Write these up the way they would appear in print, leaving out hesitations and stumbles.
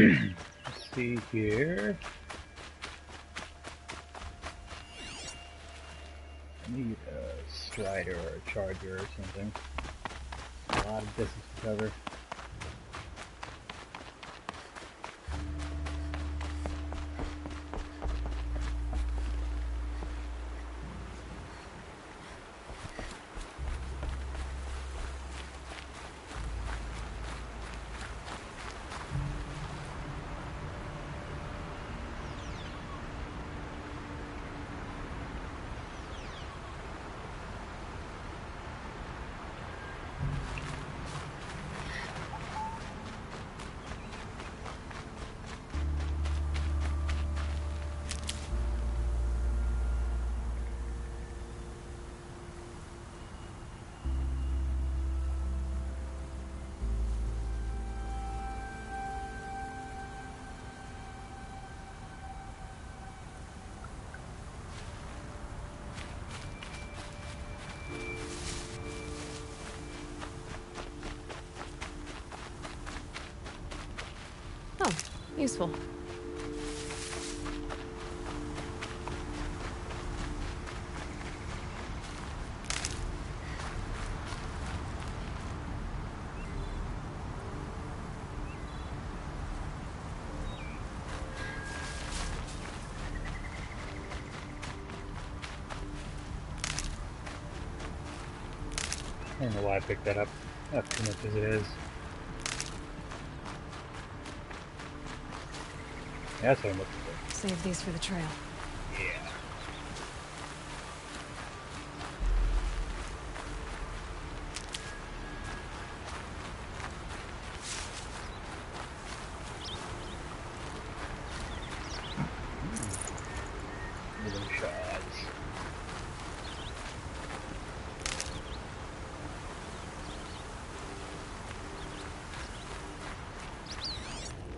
Let's see here. I need a strider or a charger or something. A lot of distance to cover. Oh, useful. I don't know why I picked that up. Not too much as it is. Yeah, that's what I'm looking for. Save these for the trail. Yeah. Moving shards.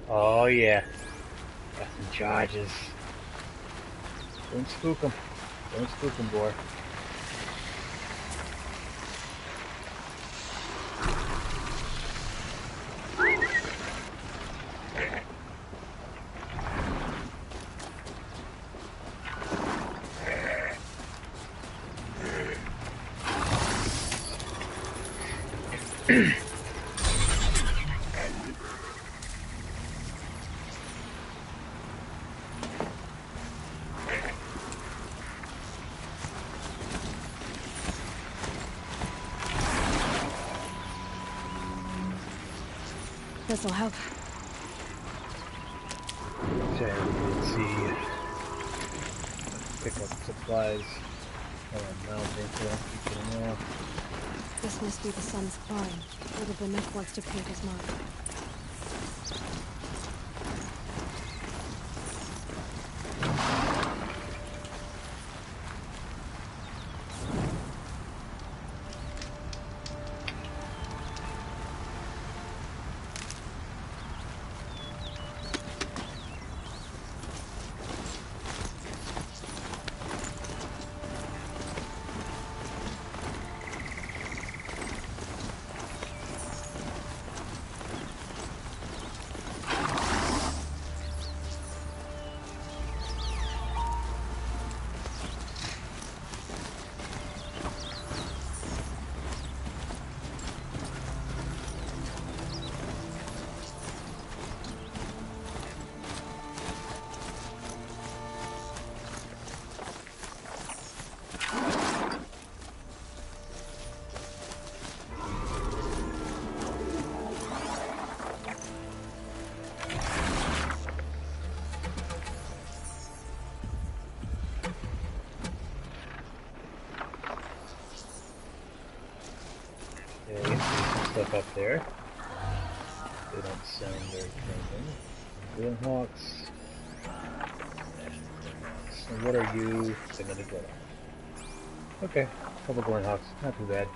Oh yeah. Got some charges. Don't spook them. Don't spook them, boy. This'll help. So we can see. Pick up supplies. This must be the sun's farm. Little Banuk wants to paint his mark. Stuff up there. They don't sound very friendly. Glimhawks. So what are you? Another Glimhawk. Okay, couple Glimhawks. Not too bad.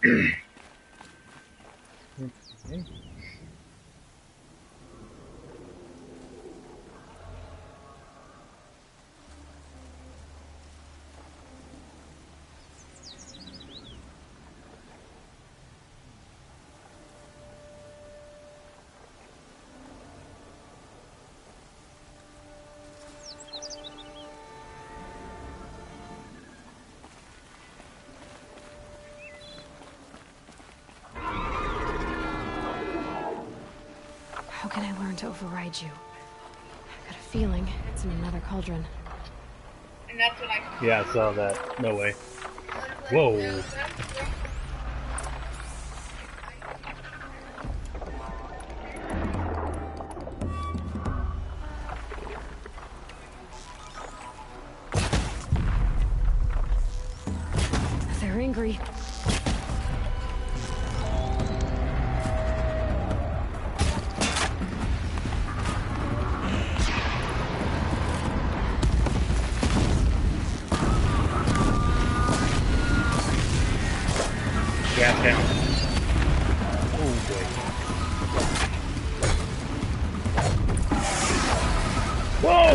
Okay. How can I learn to override you? I got a feeling it's in another cauldron. And that's what I. Yeah, I saw that. No way. Whoa. They're angry. Gas down. Oh boy. Whoa!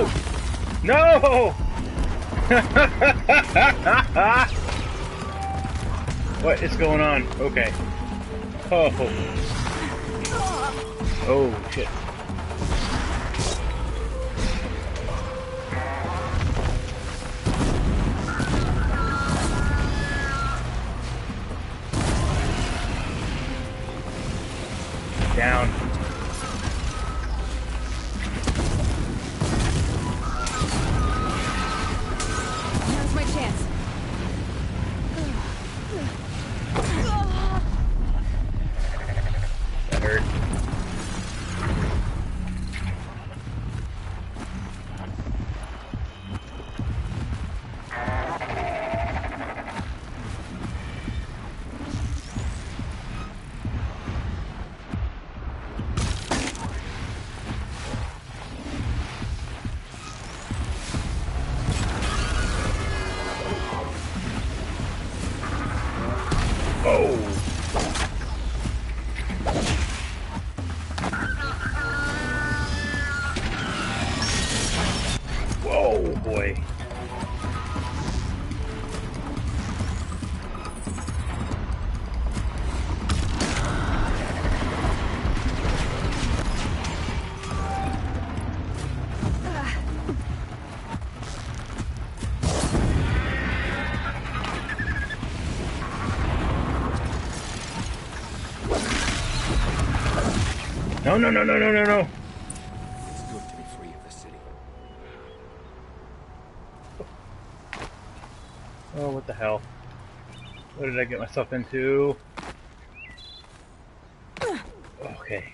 No! What is going on? Okay. Oh. Oh shit. Down. Now's my chance. That hurt. Oh! Whoa, boy. No, no, no, no, no, no, no. It's good to be free of the city. Oh, what the hell? What did I get myself into? Okay.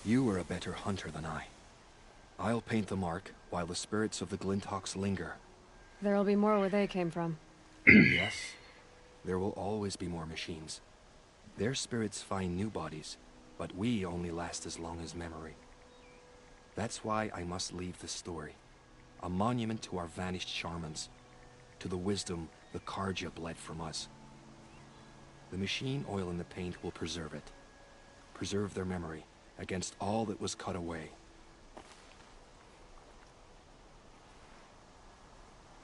You were a better hunter than I. I'll paint the mark while the spirits of the Glinthawks linger. There'll be more where they came from. Yes, there will always be more machines. Their spirits find new bodies, but we only last as long as memory. That's why I must leave this story. A monument to our vanished shamans, to the wisdom the Carja bled from us. The machine oil in the paint will preserve it. Preserve their memory against all that was cut away.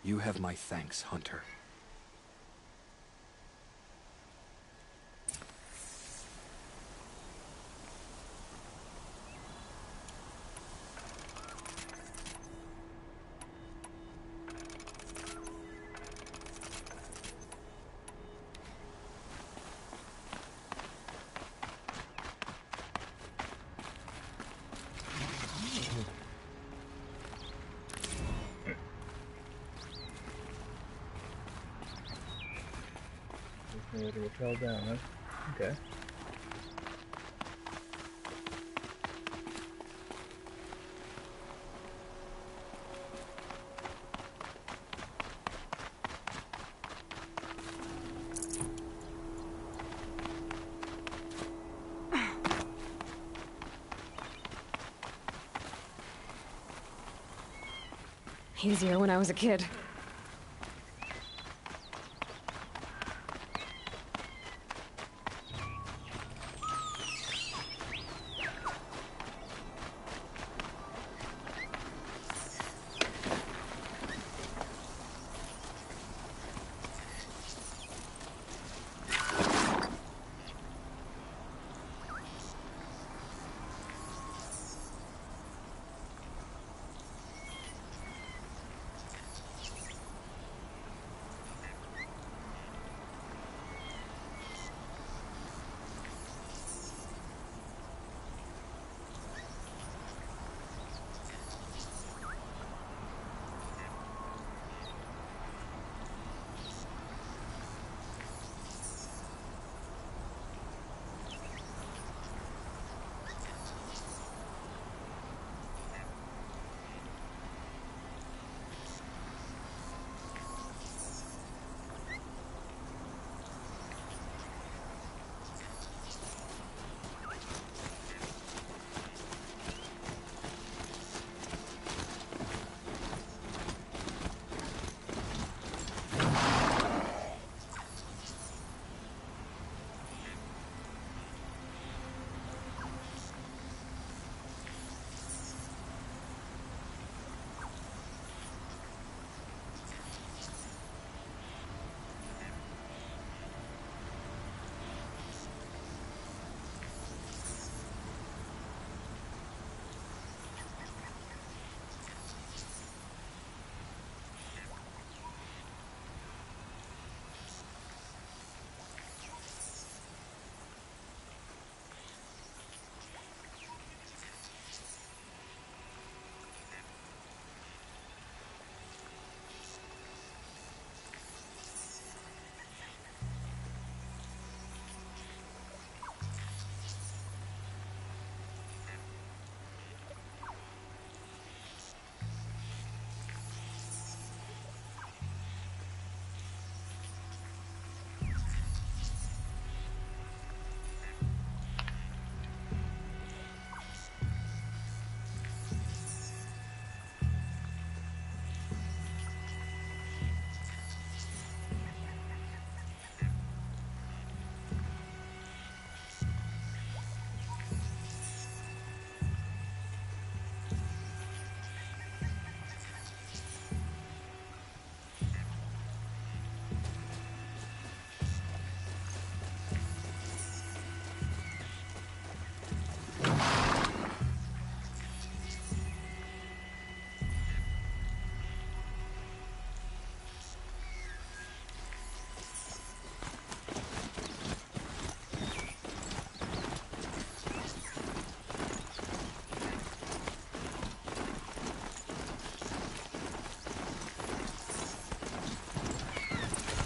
You have my thanks, Hunter. It fell down, huh? Okay. Easier when I was a kid.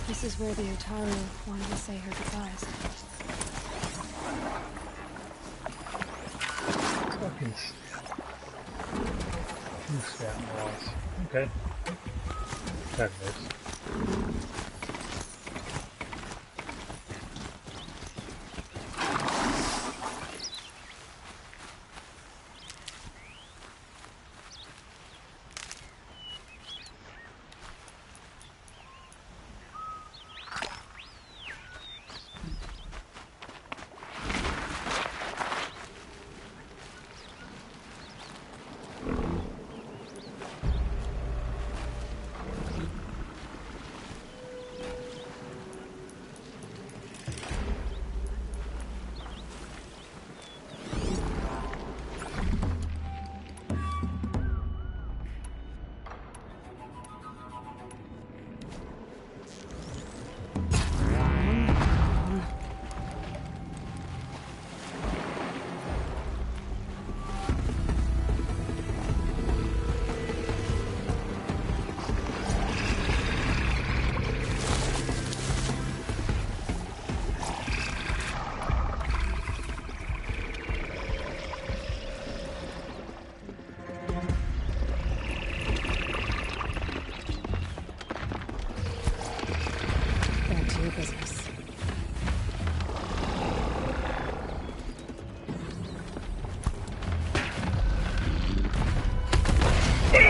This is where the Utaru wanted to say her goodbyes. Fucking two stat walls. Okay. That works.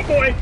boy!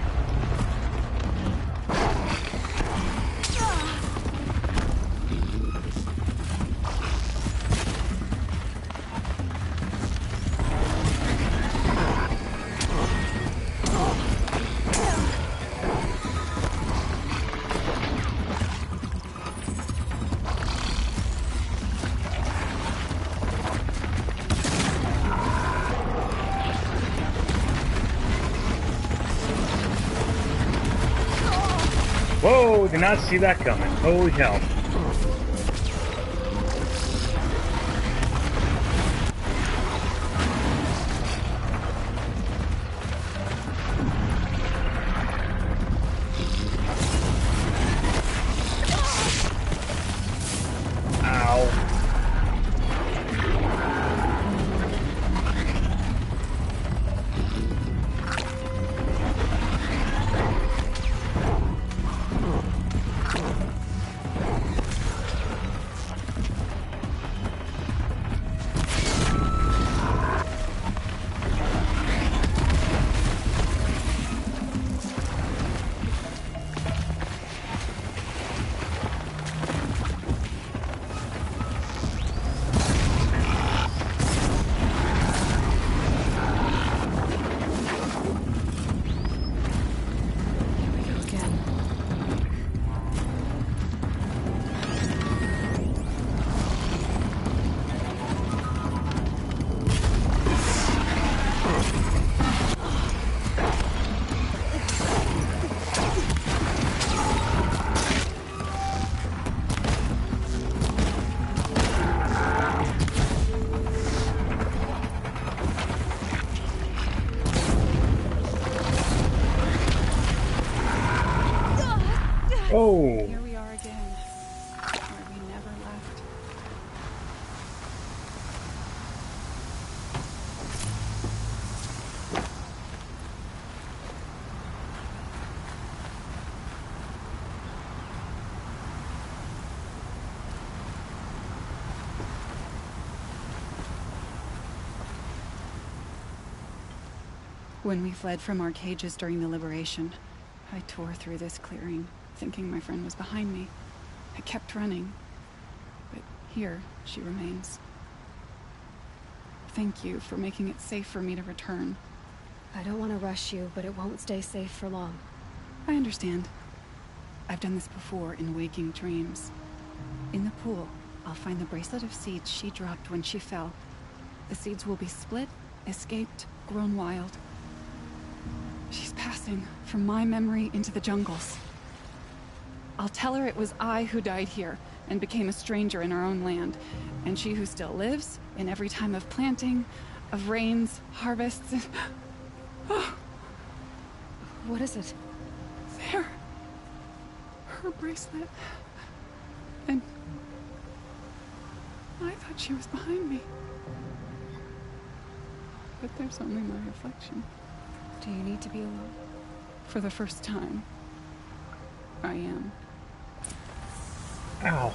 Whoa, did not see that coming. Holy hell. Oh! Here we are again, where we never left. When we fled from our cages during the liberation, I tore through this clearing, thinking my friend was behind me. I kept running, but here she remains. Thank you for making it safe for me to return. I don't want to rush you, but it won't stay safe for long. I understand. I've done this before in waking dreams. In the pool, I'll find the bracelet of seeds she dropped when she fell. The seeds will be split, escaped, grown wild. She's passing from my memory into the jungles. I'll tell her it was I who died here and became a stranger in our own land, and she who still lives in every time of planting, of rains, harvests, and... Oh, What is it? there. Her bracelet. And... I thought she was behind me. But there's only my reflection. Do you need to be alone? For the first time, I am. Ow.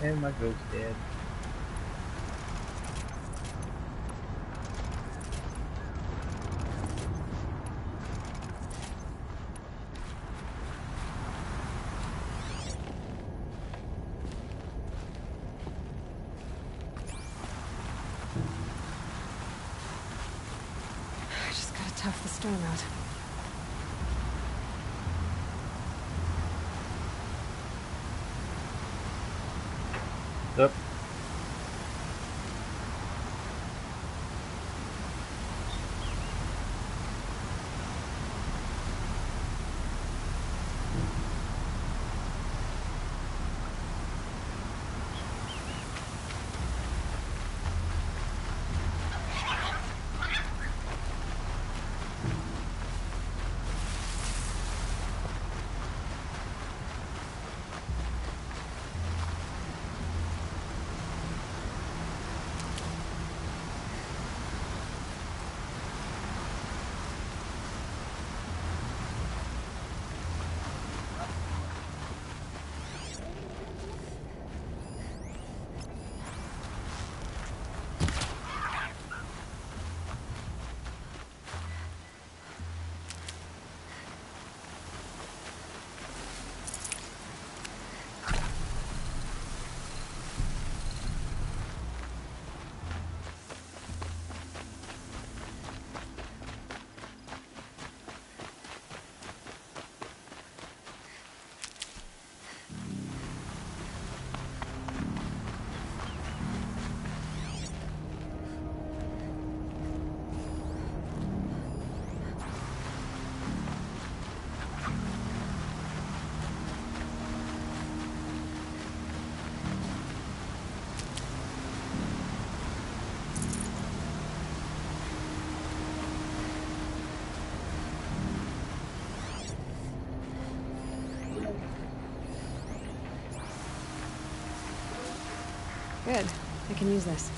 And my goat's dead. I just gotta tough the storm out. Up. Good. I can use this.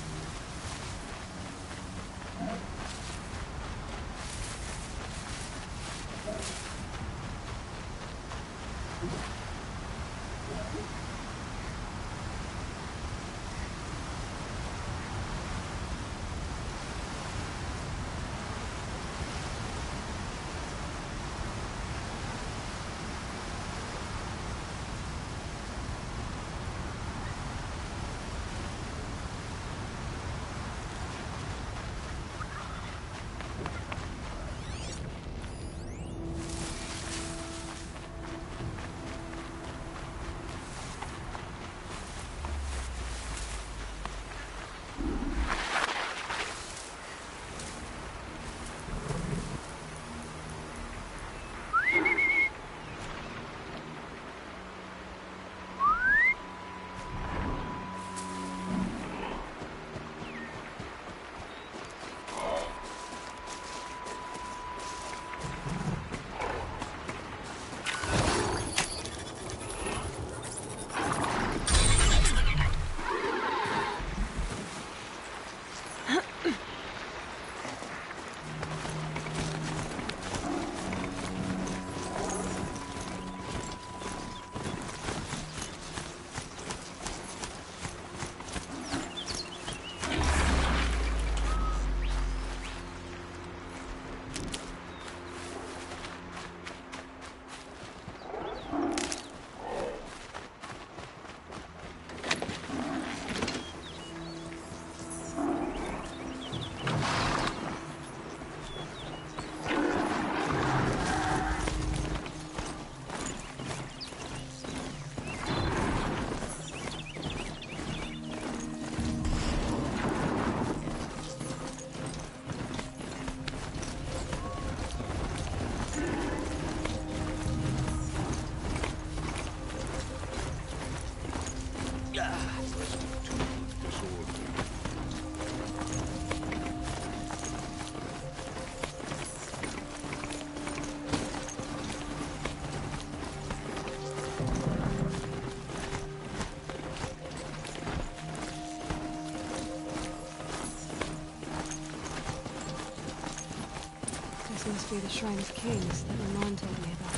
This must be the Shrine of Kings that Ramon told me about.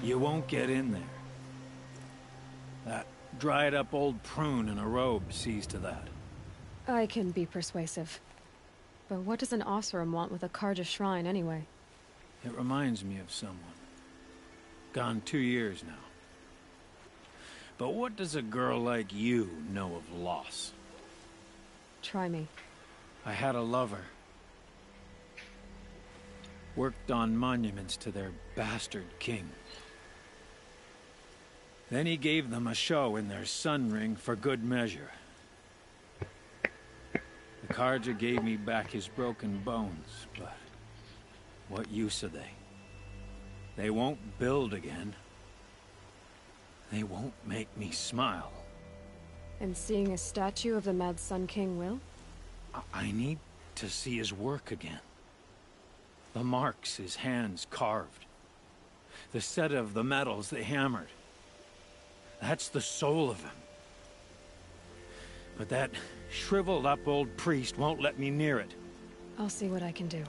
You won't get in there. That dried-up old prune in a robe sees to that. I can be persuasive. But what does an Oseram want with a Carja shrine, anyway? It reminds me of someone. Gone 2 years now. But what does a girl like you know of loss? Try me. I had a lover. Worked on monuments to their bastard king. Then he gave them a show in their sun ring for good measure. The Carja gave me back his broken bones, but what use are they? They won't build again. They won't make me smile. And seeing a statue of the Mad Sun King will? I need to see his work again. The marks his hands carved. The set of the metals they hammered. That's the soul of him. But that shriveled up old priest won't let me near it. I'll see what I can do.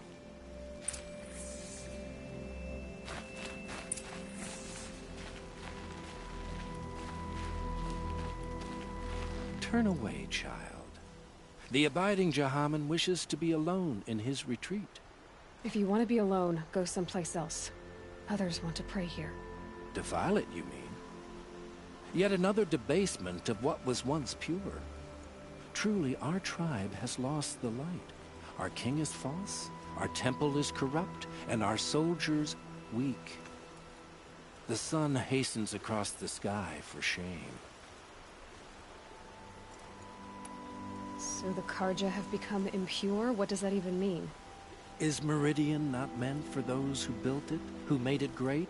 Turn away, child. The abiding Jahaman wishes to be alone in his retreat. If you want to be alone, go someplace else. Others want to pray here. Defile it, you mean? Yet another debasement of what was once pure. Truly, our tribe has lost the light. Our king is false, our temple is corrupt, and our soldiers weak. The sun hastens across the sky for shame. So the Carja have become impure? What does that even mean? Is Meridian not meant for those who built it, who made it great?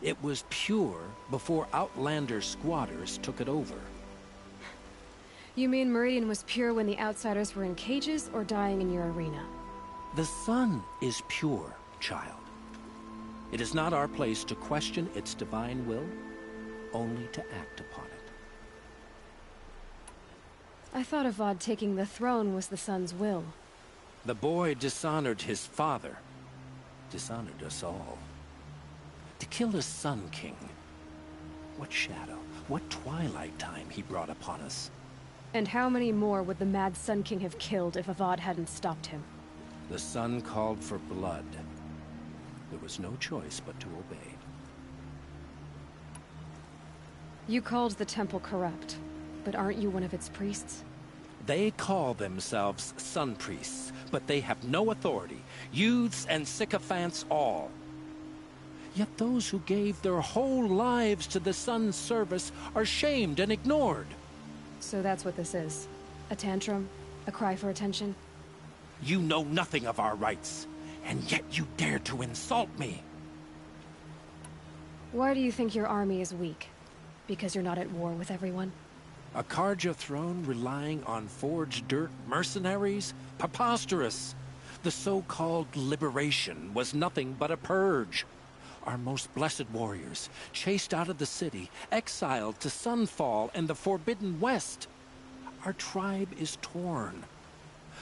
It was pure before outlander squatters took it over. You mean Meridian was pure when the outsiders were in cages or dying in your arena? The sun is pure, child. It is not our place to question its divine will. only to act upon it. I thought Avad taking the throne was the sun's will. The boy dishonored his father, dishonored us all. To kill a Sun King. What shadow, what twilight time he brought upon us. And how many more would the Mad Sun King have killed if Avad hadn't stopped him? The sun called for blood. There was no choice but to obey. You called the temple corrupt, but aren't you one of its priests? They call themselves Sun Priests, but they have no authority. Youths and sycophants all. Yet those who gave their whole lives to the Sun's service are shamed and ignored. So that's what this is. A tantrum? A cry for attention? You know nothing of our rights, and yet you dare to insult me. Why do you think your army is weak? Because you're not at war with everyone? A Carja throne relying on forged dirt mercenaries? Preposterous! The so-called liberation was nothing but a purge. Our most blessed warriors, chased out of the city, exiled to Sunfall and the Forbidden West. Our tribe is torn.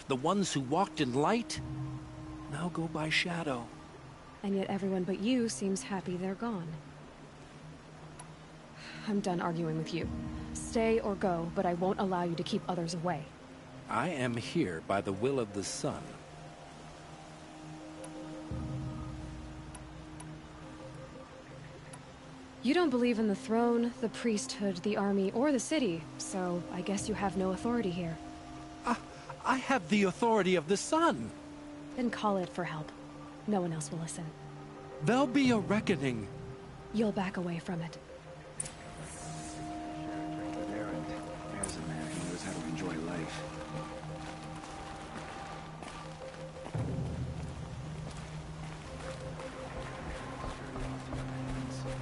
The ones who walked in light now go by shadow. And yet everyone but you seems happy they're gone. I'm done arguing with you. Stay or go, but I won't allow you to keep others away. I am here by the will of the sun. You don't believe in the throne, the priesthood, the army, or the city, so I guess you have no authority here. I have the authority of the sun. Then call it for help. No one else will listen. There'll be a reckoning. You'll back away from it. There's a man who knows how to enjoy life.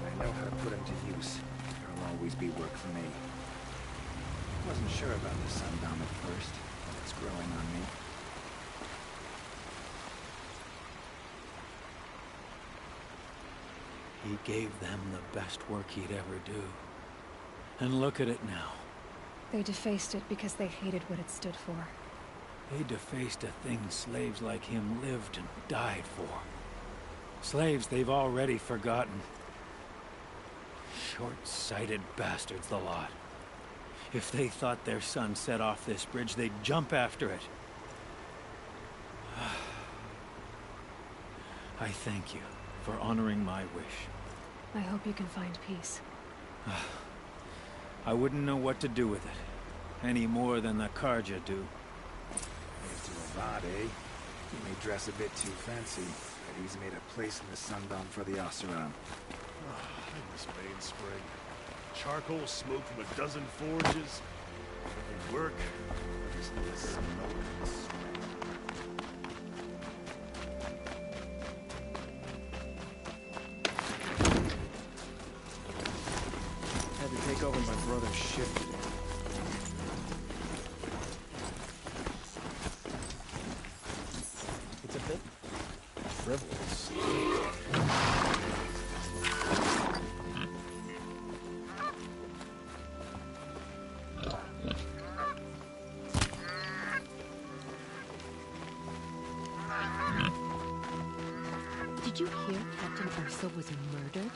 I know how to put him to use. There'll always be work for me. Wasn't sure about the Sundom at first. It's growing on me. He gave them the best work he'd ever do. And look at it now. They defaced it because they hated what it stood for. They defaced a thing slaves like him lived and died for. Slaves they've already forgotten. Short-sighted bastards, the lot. If they thought their son set off this bridge, they'd jump after it. I thank you for honoring my wish. I hope you can find peace. I wouldn't know what to do with it, any more than the Carja do. As to Avad, eh? He may dress a bit too fancy, but he's made a place in the Sundom for the Oseram. In this main spring. Charcoal smoke from a dozen forges. And work. Just listen. Had to take over my brother's ship today. It's a bit frivolous. Did you hear Captain Ursa was murdered?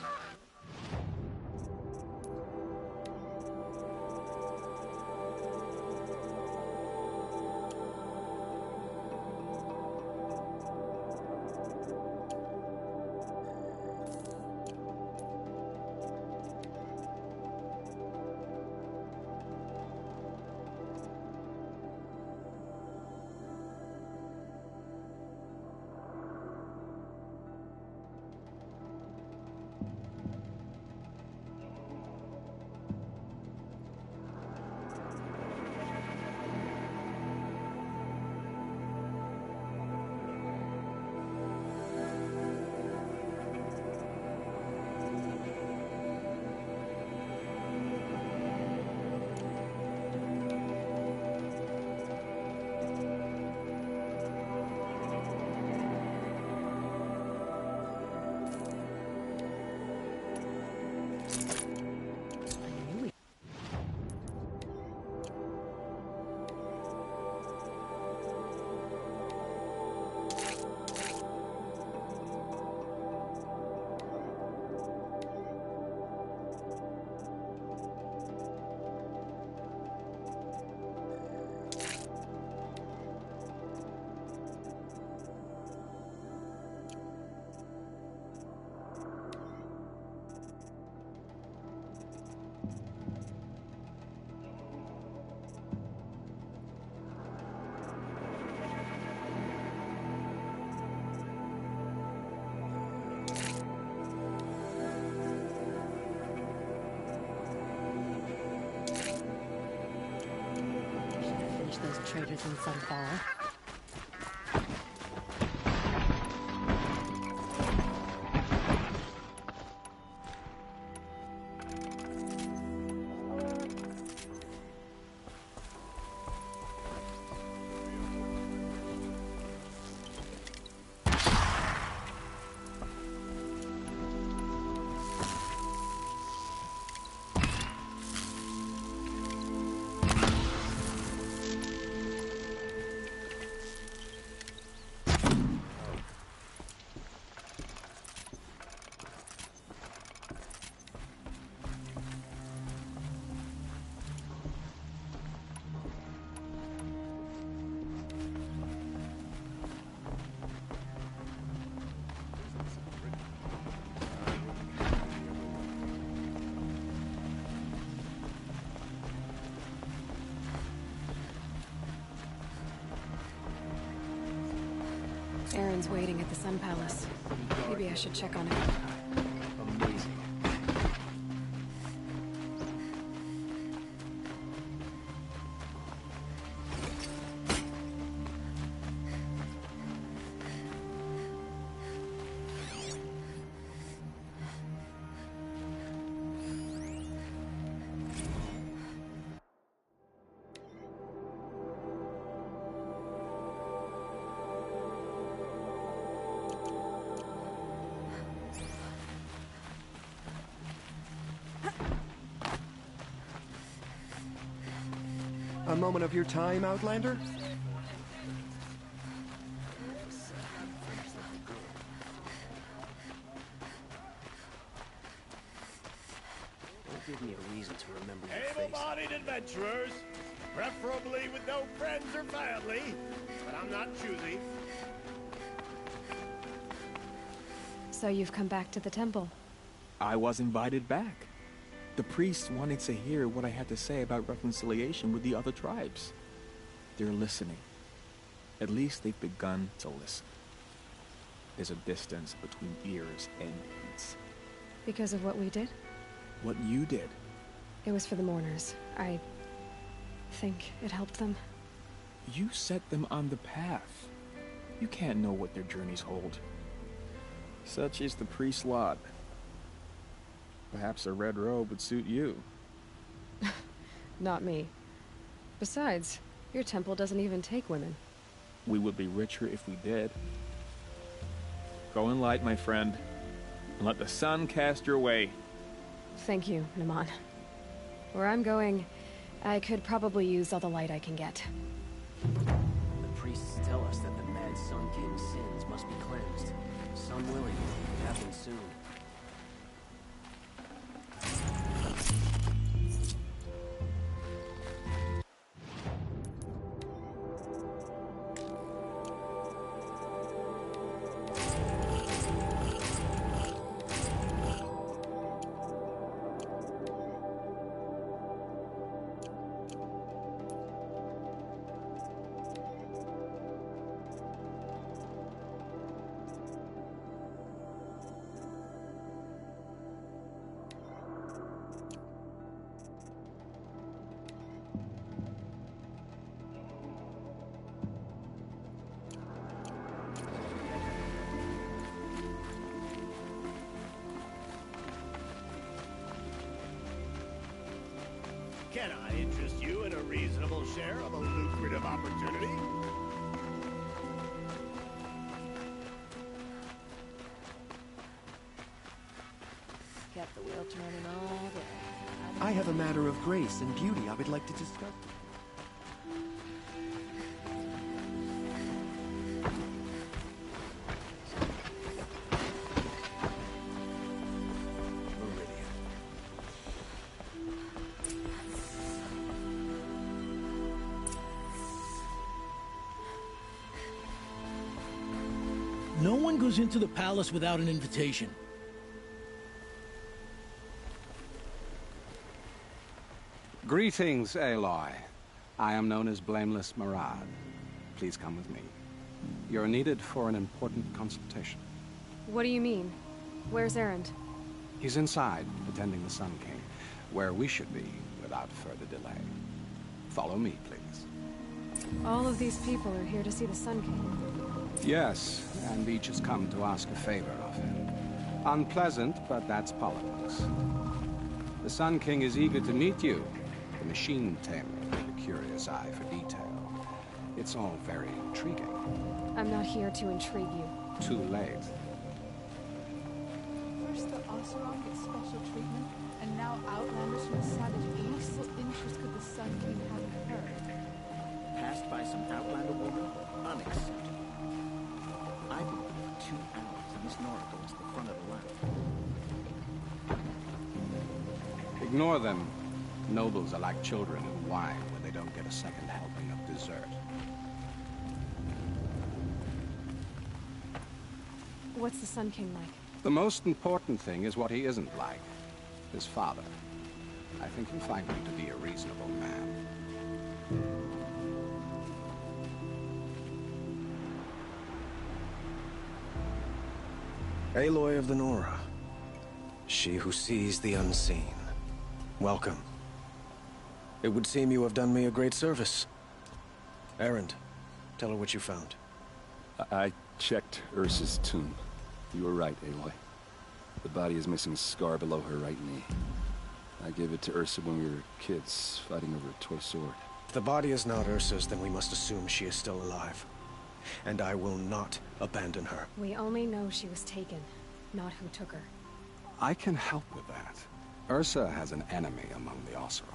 traitors in Sunfall. Aaron's waiting at the Sun Palace. Maybe I should check on him. Amazing. A moment of your time, Outlander? Don't give me a reason to remember your face. Able-bodied adventurers, preferably with no friends or family, but I'm not choosy. So you've come back to the temple? I was invited back. The priests wanted to hear what I had to say about reconciliation with the other tribes. They're listening. At least they've begun to listen. There's a distance between ears and heads. Because of what we did? What you did. It was for the mourners. I think it helped them. You set them on the path. You can't know what their journeys hold. Such is the priest's lot. Perhaps a red robe would suit you. Not me. Besides, your temple doesn't even take women. We would be richer if we did. Go in light, my friend, and let the sun cast your way. Thank you, Naman. Where I'm going, I could probably use all the light I can get. The priests tell us that the Mad Sun King's sins must be cleansed. Sun willing, it will happen soon. Can I interest you in a reasonable share of a lucrative opportunity? Kept the wheel turning all day. I have a matter of grace and beauty I would like to discuss. No one goes into the palace without an invitation. Greetings, Aloy. I am known as Blameless Marad. Please come with me. You're needed for an important consultation. What do you mean? Where's Erend? He's inside, attending the Sun King, where we should be without further delay. Follow me, please. All of these people are here to see the Sun King. Yes, and each has come to ask a favor of him. Unpleasant, but that's politics. The Sun King is eager to meet you. The machine tamer with a curious eye for detail. It's all very intriguing. I'm not here to intrigue you. Too late. First the Oseram gets special treatment, and now Outlanders from the Savage East. What interest could the Sun King have in her? Passed by some Outlander woman? Unacceptable. I've been here for 2 hours, and Miss Nora goes to the front of the line. Ignore them. Nobles are like children who whine when they don't get a second helping of dessert. What's the Sun King like? The most important thing is what he isn't like. His father. I think you'll find him to be a reasonable man. Aloy of the Nora. She who sees the unseen. Welcome. It would seem you have done me a great service. Erend, tell her what you found. I checked Ursa's tomb. You were right, Aloy. The body is missing a scar below her right knee. I gave it to Ursa when we were kids, fighting over a toy sword. If the body is not Ursa's, then we must assume she is still alive. And I will not abandon her. We only know she was taken, not who took her. I can help with that. Ursa has an enemy among the Oseram.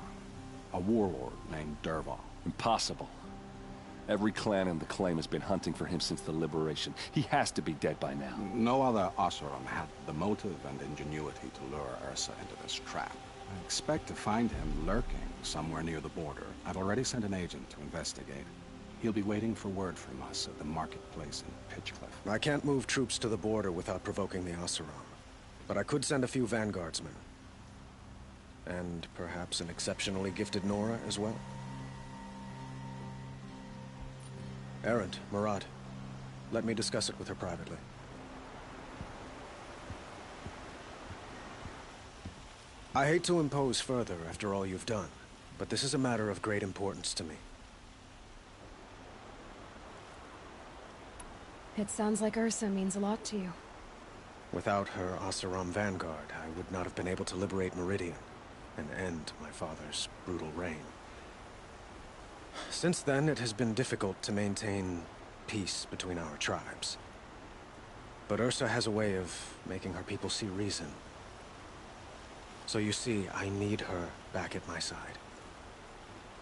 A warlord named Dervahl. Impossible. Every clan in the claim has been hunting for him since the liberation. He has to be dead by now. No other Oseram had the motive and ingenuity to lure Ursa into this trap. I expect to find him lurking somewhere near the border. I've already sent an agent to investigate. He'll be waiting for word from us at the marketplace in Pitchcliff. I can't move troops to the border without provoking the Oseram. But I could send a few vanguardsmen. And perhaps an exceptionally gifted Nora as well. Erend, Marad, let me discuss it with her privately. I hate to impose further after all you've done, but this is a matter of great importance to me. It sounds like Ursa means a lot to you. Without her Oseram vanguard, I would not have been able to liberate Meridian and end my father's brutal reign. Since then, it has been difficult to maintain peace between our tribes. But Ursa has a way of making her people see reason. So you see, I need her back at my side.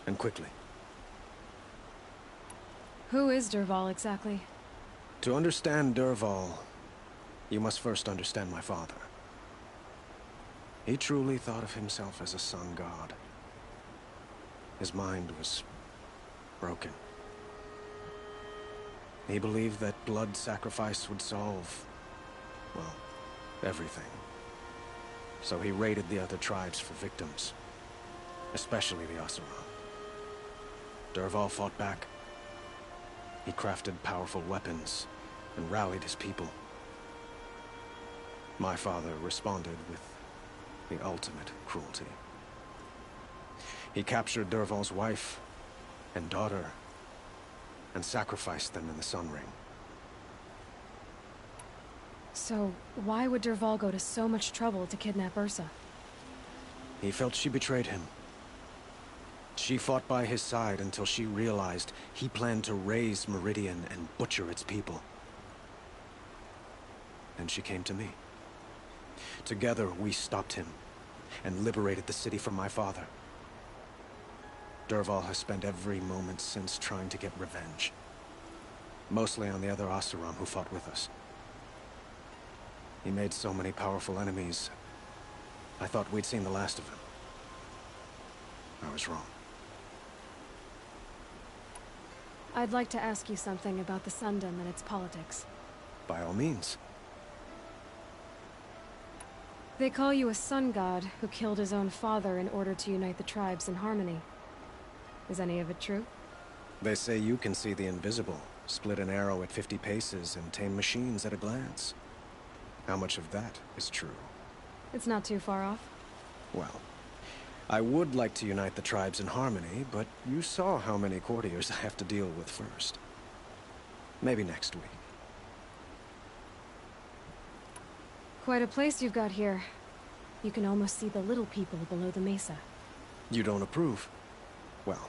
And quickly. Who is Dervahl exactly? To understand Dervahl, you must first understand my father. He truly thought of himself as a sun god. His mind was broken. He believed that blood sacrifice would solve, well, everything. So he raided the other tribes for victims, especially the Oseram. Dervahl fought back. He crafted powerful weapons and rallied his people. My father responded with the ultimate cruelty. He captured Dervahl's wife and daughter and sacrificed them in the Sun Ring. So, why would Dervahl go to so much trouble to kidnap Ursa? He felt she betrayed him. She fought by his side until she realized he planned to raise Meridian and butcher its people. And she came to me. Together, we stopped him and liberated the city from my father. Dervahl has spent every moment since trying to get revenge. Mostly on the other Oseram who fought with us. He made so many powerful enemies, I thought we'd seen the last of him. I was wrong. I'd like to ask you something about the Sundom and its politics. By all means. They call you a sun god who killed his own father in order to unite the tribes in harmony. Is any of it true? They say you can see the invisible, split an arrow at 50 paces, and tame machines at a glance. How much of that is true? It's not too far off. Well, I would like to unite the tribes in harmony, but you saw how many courtiers I have to deal with first. Maybe next week. Quite a place you've got here. You can almost see the little people below the mesa. You don't approve? Well,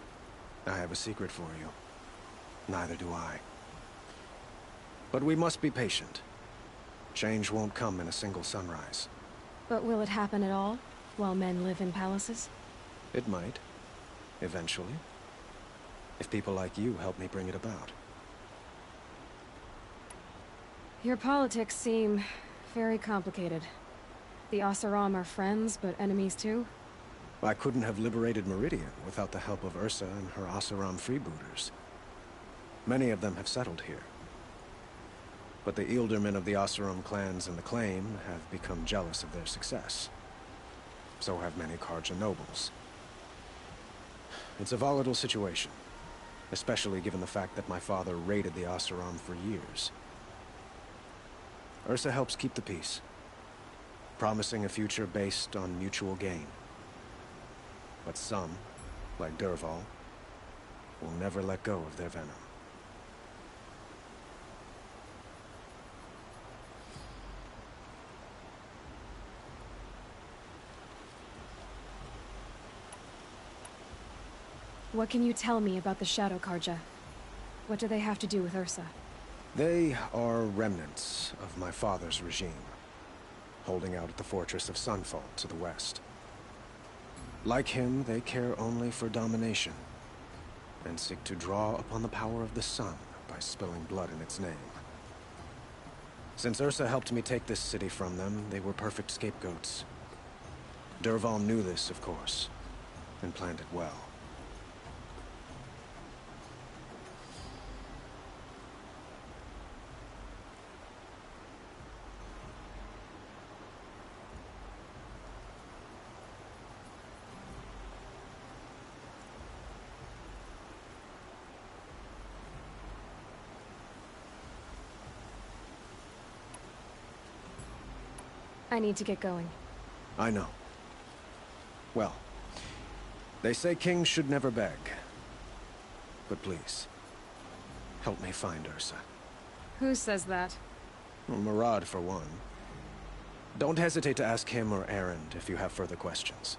I have a secret for you. Neither do I. But we must be patient. Change won't come in a single sunrise. But will it happen at all, while men live in palaces? It might. Eventually. If people like you help me bring it about. Your politics seem very complicated. The Oseram are friends, but enemies too? I couldn't have liberated Meridian without the help of Ursa and her Oseram freebooters. Many of them have settled here. But the Ealdormen of the Oseram clans and the Claim have become jealous of their success. So have many Carja nobles. It's a volatile situation, especially given the fact that my father raided the Oseram for years. Ursa helps keep the peace, promising a future based on mutual gain. But some, like Dervahl, will never let go of their venom. What can you tell me about the Shadow Carja? What do they have to do with Ursa? They are remnants of my father's regime, holding out at the fortress of Sunfall to the west. Like him, they care only for domination, and seek to draw upon the power of the sun by spilling blood in its name. Since Ursa helped me take this city from them, they were perfect scapegoats. Dervahl knew this, of course, and planned it well. I need to get going. I know. Well, they say kings should never beg. But please, help me find Ursa. Who says that? Well, Murad, for one. Don't hesitate to ask him or Erend if you have further questions.